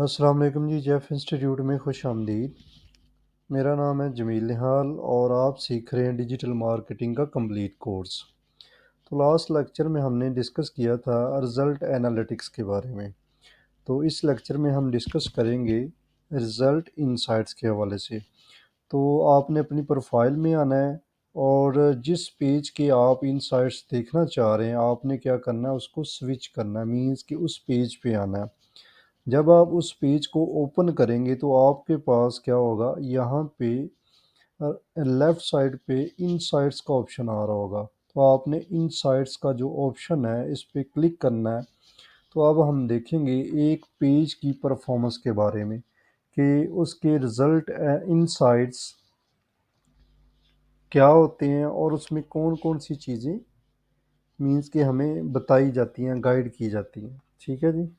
अस्सलाम वालेकुम जी, Jeff institute में खुश आमदीद। मेरा नाम है जमील निहाल और आप सीख रहे हैं डिजिटल मार्केटिंग का कंप्लीट कोर्स। तो लास्ट लेक्चर में हमने डिस्कस किया था रिज़ल्ट एनालिटिक्स के बारे में। तो इस लेक्चर में हम डिस्कस करेंगे रिज़ल्ट इनसाइट्स के हवाले से। तो आपने अपनी प्रोफाइल में आना है और जिस पेज के आप इनसाइट्स देखना चाह रहे हैं, आपने क्या करना है, उसको स्विच करना है, मीन्स कि उस पेज पे आना है। जब आप उस पेज को ओपन करेंगे तो आपके पास क्या होगा, यहाँ पे लेफ़्ट साइड पे इनसाइट्स का ऑप्शन आ रहा होगा। तो आपने इनसाइट्स का जो ऑप्शन है इस पे क्लिक करना है। तो अब हम देखेंगे एक पेज की परफॉर्मेंस के बारे में कि उसके रिज़ल्ट इनसाइट्स क्या होते हैं और उसमें कौन-कौन सी चीज़ें मीन्स कि हमें बताई जाती हैं, गाइड की जाती हैं। ठीक है जी?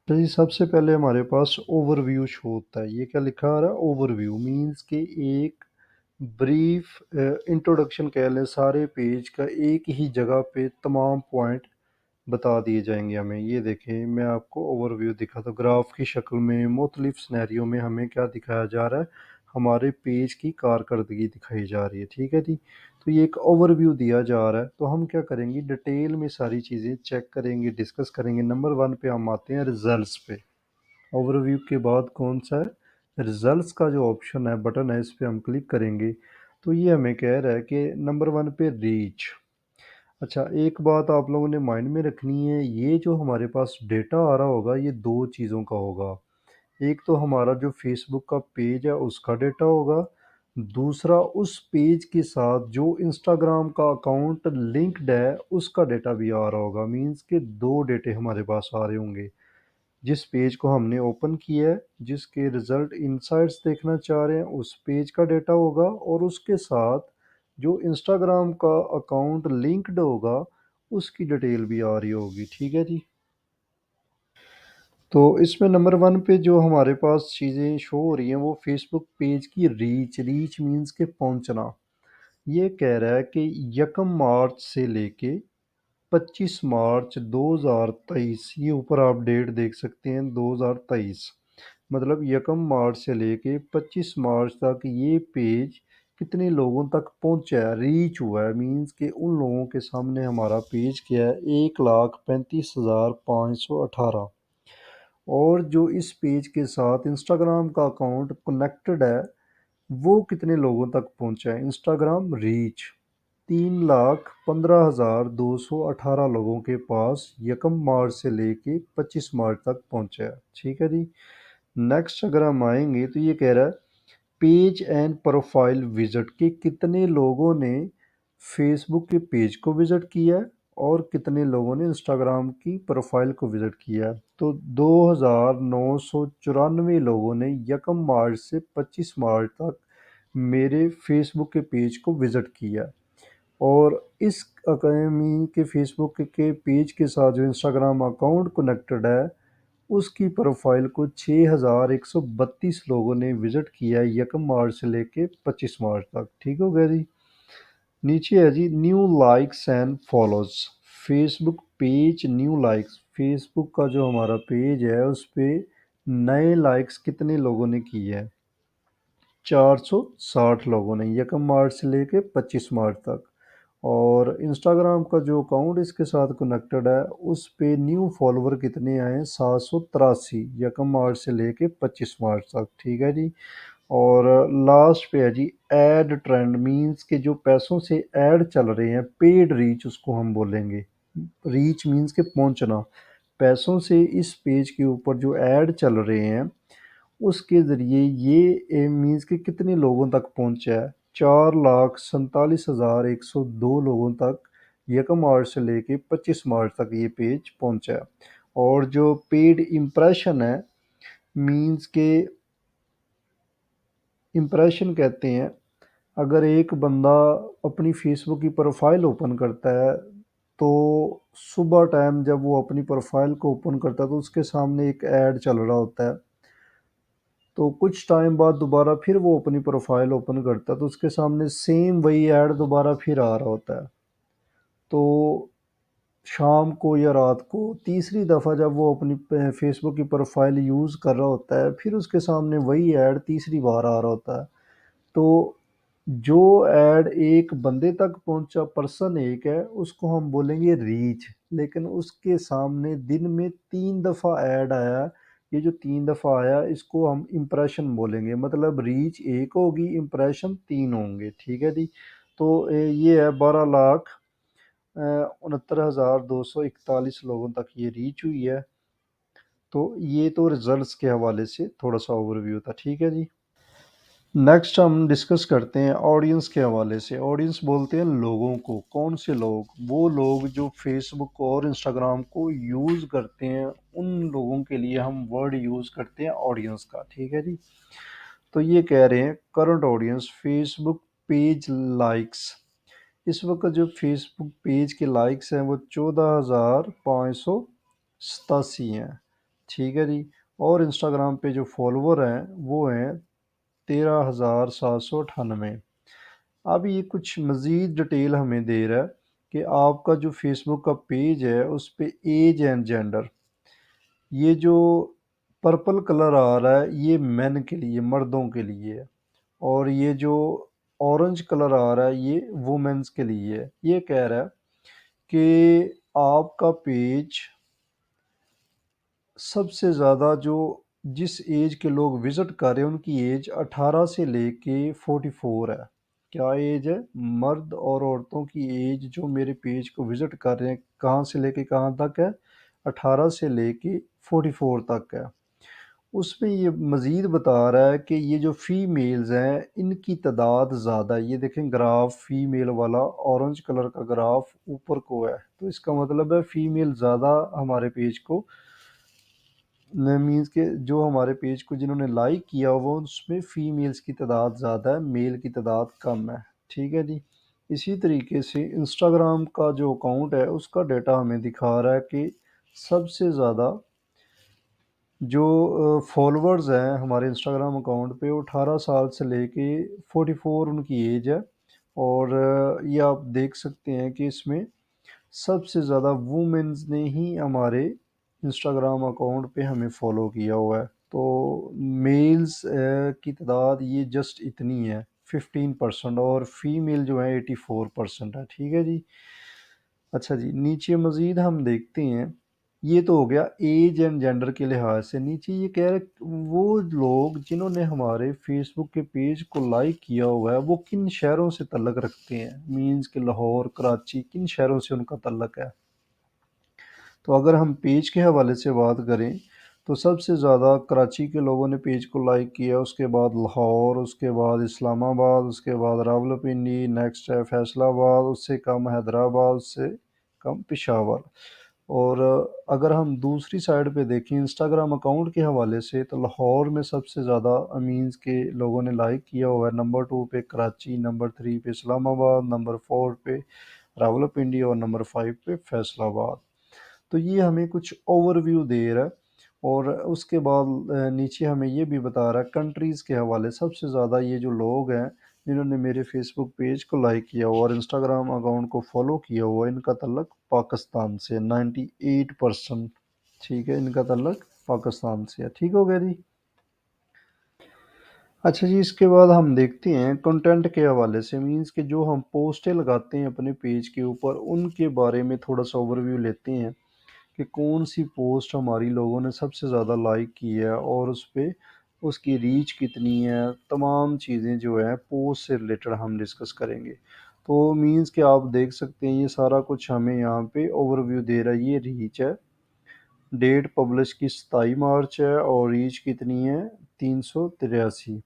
तो जी सबसे पहले हमारे पास ओवरव्यू शो होता है। ये क्या लिखा आ रहा है? ओवरव्यू मीन्स कि एक ब्रीफ इंट्रोडक्शन कह लें सारे पेज का, एक ही जगह पे तमाम पॉइंट बता दिए जाएंगे हमें। ये देखें, मैं आपको ओवरव्यू दिखा तो ग्राफ की शक्ल में मुख्तलिफ सिनेरियो में हमें क्या दिखाया जा रहा है, हमारे पेज की कारकर्दगी दिखाई जा रही है। ठीक है जी। तो ये एक ओवरव्यू दिया जा रहा है, तो हम क्या करेंगे, डिटेल में सारी चीज़ें चेक करेंगे, डिस्कस करेंगे। नंबर 1 पे हम आते हैं रिजल्ट्स पे। ओवरव्यू के बाद कौन सा है, रिजल्ट्स का जो ऑप्शन है, बटन है, इस पे हम क्लिक करेंगे। तो ये हमें कह रहा है कि नंबर 1 पे रीच। अच्छा, एक बात आप लोगों ने माइंड में रखनी है, ये जो हमारे पास डेटा आ रहा होगा ये दो चीज़ों का होगा। एक तो हमारा जो फेसबुक का पेज है उसका डेटा होगा, दूसरा उस पेज के साथ जो इंस्टाग्राम का अकाउंट लिंक्ड है उसका डेटा भी आ रहा होगा। मीन्स के दो डेटे हमारे पास आ रहे होंगे। जिस पेज को हमने ओपन किया है, जिसके रिजल्ट इनसाइट्स देखना चाह रहे हैं, उस पेज का डेटा होगा और उसके साथ जो इंस्टाग्राम का अकाउंट लिंक्ड होगा उसकी डिटेल भी आ रही होगी। ठीक है जी। तो इसमें नंबर 1 पे जो हमारे पास चीज़ें शो हो रही हैं वो फेसबुक पेज की रीच। रीच मीन्स के पहुंचना। ये कह रहा है कि 1 मार्च से लेके 25 मार्च 2023, ये ऊपर आप डेट देख सकते हैं 2023, मतलब 1 मार्च से लेके 25 मार्च तक ये पेज कितने लोगों तक पहुंचा है, रीच हुआ है। मीन्स कि उन लोगों के सामने हमारा पेज क्या है, 1,35,518। और जो इस पेज के साथ इंस्टाग्राम का अकाउंट कनेक्टेड है वो कितने लोगों तक पहुंचा है, इंस्टाग्राम रीच 3,15,218 लोगों के पास 1 मार्च से लेके 25 मार्च तक पहुंचा है। ठीक है जी। नेक्स्ट अगर हम आएंगे तो ये कह रहा है पेज एंड प्रोफाइल विजिट के कितने लोगों ने फेसबुक के पेज को विजिट किया है और कितने लोगों ने इंस्टाग्राम की प्रोफाइल को विजिट किया है। तो 2,994 लोगों ने 1 मार्च से 25 मार्च तक मेरे फेसबुक के पेज को विजिट किया। और इस अकादमी के फेसबुक के पेज के साथ जो इंस्टाग्राम अकाउंट कनेक्टेड है उसकी प्रोफाइल को 6,132 लोगों ने विजिट किया है 1 मार्च से लेके 25 मार्च तक। ठीक हो गया जी। नीचे है जी new likes and follows. Facebook page new likes, Facebook का जो हमारा पेज है उस पे नए लाइक्स कितने लोगों ने किए हैं, 460 लोगों ने 1 मार्च से लेके 25 मार्च तक। और इंस्टाग्राम का जो अकाउंट इसके साथ कनेक्टेड है उस पे न्यू फॉलोवर कितने आए, 783 1 मार्च से लेके 25 मार्च तक। ठीक है जी। और लास्ट पे है जी एड ट्रेंड, मींस के जो पैसों से ऐड चल रहे हैं, पेड रीच उसको हम बोलेंगे। रीच मींस के पहुंचना, पैसों से इस पेज के ऊपर जो ऐड चल रहे हैं उसके ज़रिए ये मीन्स कि कितने लोगों तक पहुंचा है, 4,47,102 लोगों तक 1 मार्च से लेके 25 मार्च तक ये पेज पहुंचा है। और जो पेड इम्प्रेशन है, मीन्स के इम्प्रेशन कहते हैं, अगर एक बंदा अपनी फेसबुक की प्रोफाइल ओपन करता है तो सुबह टाइम जब वो अपनी प्रोफाइल को ओपन करता है तो उसके सामने एक ऐड चल रहा होता है। तो कुछ टाइम बाद दोबारा फिर वो अपनी प्रोफाइल ओपन करता है तो उसके सामने सेम वही ऐड दोबारा फिर आ रहा होता है। तो शाम को या रात को तीसरी दफ़ा जब वो अपनी फेसबुक की प्रोफाइल यूज़ कर रहा होता है, फिर उसके सामने वही ऐड तीसरी बार आ रहा होता है। तो जो ऐड एक बंदे तक पहुंचा, पर्सन एक है, उसको हम बोलेंगे रीच। लेकिन उसके सामने दिन में 3 दफ़ा ऐड आया, ये जो 3 दफ़ा आया इसको हम इम्प्रेशन बोलेंगे। मतलब रीच एक होगी, इम्प्रेशन 3 होंगे। ठीक है जी। तो ये है 12 लाख 69,241 लोगों तक ये रीच हुई है। तो ये तो रिजल्ट्स के हवाले से थोड़ा सा ओवरव्यू था। ठीक है जी। नेक्स्ट हम डिस्कस करते हैं ऑडियंस के हवाले से। ऑडियंस बोलते हैं लोगों को। कौन से लोग? वो लोग जो फेसबुक और इंस्टाग्राम को यूज़ करते हैं, उन लोगों के लिए हम वर्ड यूज़ करते हैं ऑडियंस का। ठीक है जी। तो ये कह रहे हैं current audience Facebook page likes. इस वक्त जो फेसबुक पेज के लाइक्स हैं वो 14,587 हैं। ठीक है जी। और इंस्टाग्राम पे जो फॉलोवर हैं वो हैं 13,798। अब ये कुछ मज़ीद डिटेल हमें दे रहा है कि आपका जो फेसबुक का पेज है उस पे एज एंड जेंडर, ये जो पर्पल कलर आ रहा है ये मेन के लिए, मर्दों के लिए है। और ये जो ऑरेंज कलर आ रहा है ये वुमेन्स के लिए है। ये कह रहा है कि आपका पेज सबसे ज़्यादा जो जिस एज के लोग विज़िट कर रहे हैं उनकी एज 18 से लेके 44 है। क्या एज है? मर्द और औरतों की एज जो मेरे पेज को विज़िट कर रहे हैं, कहाँ से लेके कहाँ तक है? 18 से लेके 44 तक है। उसमें ये मज़ीद बता रहा है कि ये जो फ़ीमेल्स हैं इनकी तादाद ज़्यादा है। ये देखें ग्राफ फ़ीमेल वाला ऑरेंज कलर का ग्राफ ऊपर को है, तो इसका मतलब है फ़ीमेल ज़्यादा हमारे पेज को मीन्स के जो हमारे पेज को जिन्होंने लाइक किया हुआ उसमें फ़ीमेल्स की तादाद ज़्यादा है, मेल की तादाद कम है। ठीक है जी। इसी तरीके से इंस्टाग्राम का जो अकाउंट है उसका डेटा हमें दिखा रहा है कि सबसे ज़्यादा जो फॉलोअर्स हैं हमारे इंस्टाग्राम अकाउंट पे वो 18 साल से लेके 44 उनकी एज है। और ये आप देख सकते हैं कि इसमें सबसे ज़्यादा वुमेन्स ने ही हमारे इंस्टाग्राम अकाउंट पे हमें फॉलो किया हुआ है। तो मेल्स की तादाद ये जस्ट इतनी है 15%, और फीमेल जो है 84% है। ठीक है जी। अच्छा जी, नीचे मज़ीद हम देखते हैं। ये तो हो गया एज एंड जेंडर के लिहाज से। नीचे ये कह रहे वो लोग जिन्होंने हमारे फेसबुक के पेज को लाइक किया हुआ है वो किन शहरों से तल्लक रखते हैं। मीन्स के लाहौर, कराची, किन शहरों से उनका तल्लक है। तो अगर हम पेज के हवाले से बात करें तो सबसे ज़्यादा कराची के लोगों ने पेज को लाइक किया, उसके बाद लाहौर, उसके बाद इस्लामाबाद, उसके बाद रावलपिंडी, नेक्स्ट है फैसलाबाद, उससे कम हैदराबाद, उससे कम पेशावर। और अगर हम दूसरी साइड पे देखें इंस्टाग्राम अकाउंट के हवाले से तो लाहौर में सबसे ज़्यादा अमीन्स के लोगों ने लाइक किया हुआ है। नंबर 2 पे कराची, नंबर 3 पे इस्लामाबाद, नंबर 4 पे रावलपिंडी और नंबर 5 पे फैसलाबाद। तो ये हमें कुछ ओवरव्यू दे रहा है। और उसके बाद नीचे हमें ये भी बता रहा है कंट्रीज़ के हवाले। सबसे ज़्यादा ये जो लोग हैं जिन्होंने मेरे फेसबुक पेज को लाइक किया हुआ और इंस्टाग्राम अकाउंट को फॉलो किया हुआ, इनका तल्लक पाकिस्तान से 98%। ठीक है, इनका तल्लक पाकिस्तान से है। ठीक हो गया जी। अच्छा जी, इसके बाद हम देखते हैं कंटेंट के हवाले से। मीन्स कि जो हम पोस्टें लगाते हैं अपने पेज के ऊपर उनके बारे में थोड़ा सा ओवरव्यू लेते हैं कि कौन सी पोस्ट हमारी लोगों ने सबसे ज़्यादा लाइक की है और उस पे उसकी रीच कितनी है। तमाम चीज़ें जो है पोस्ट से रिलेटेड हम डिस्कस करेंगे। तो मींस कि आप देख सकते हैं ये सारा कुछ हमें यहाँ पे ओवरव्यू दे रहा है। ये रीच है, डेट पब्लिश की 27 मार्च है और रीच कितनी है 383।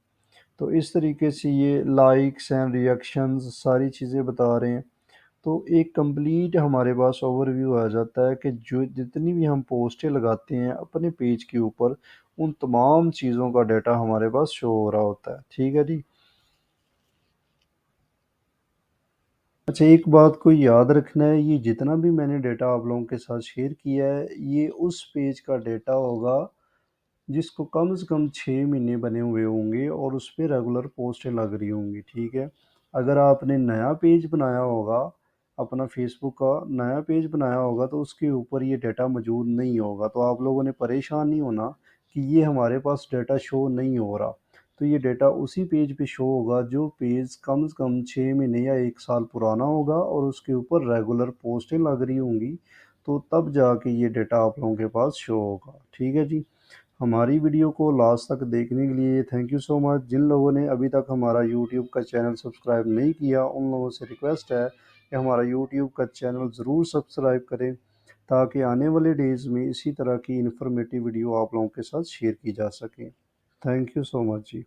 तो इस तरीके से ये लाइक्स एंड रिएक्शंस सारी चीज़ें बता रहे हैं। तो एक कंप्लीट हमारे पास ओवरव्यू आ जाता है कि जो जितनी भी हम पोस्टें लगाते हैं अपने पेज के ऊपर उन तमाम चीज़ों का डाटा हमारे पास शो हो रहा होता है। ठीक है जी। अच्छा, एक बात को याद रखना है, ये जितना भी मैंने डाटा आप लोगों के साथ शेयर किया है ये उस पेज का डाटा होगा जिसको कम से कम 6 महीने बने हुए होंगे और उस पर रेगुलर पोस्टें लग रही होंगी। ठीक है। अगर आपने नया पेज बनाया होगा अपना फेसबुक का नया पेज बनाया होगा तो उसके ऊपर ये डाटा मौजूद नहीं होगा। तो आप लोगों ने परेशान नहीं होना कि ये हमारे पास डाटा शो नहीं हो रहा। तो ये डाटा उसी पेज पे शो होगा जो पेज कम से कम 6 महीने या 1 साल पुराना होगा और उसके ऊपर रेगुलर पोस्टें लग रही होंगी, तो तब जाके ये डाटा आप लोगों के पास शो होगा। ठीक है जी। हमारी वीडियो को लास्ट तक देखने के लिए थैंक यू सो मच। जिन लोगों ने अभी तक हमारा यूट्यूब का चैनल सब्सक्राइब नहीं किया उन लोगों से रिक्वेस्ट है कि हमारा यूट्यूब का चैनल ज़रूर सब्सक्राइब करें, ताकि आने वाले डेज़ में इसी तरह की इन्फॉर्मेटिव वीडियो आप लोगों के साथ शेयर की जा सके। Thank you so much ji.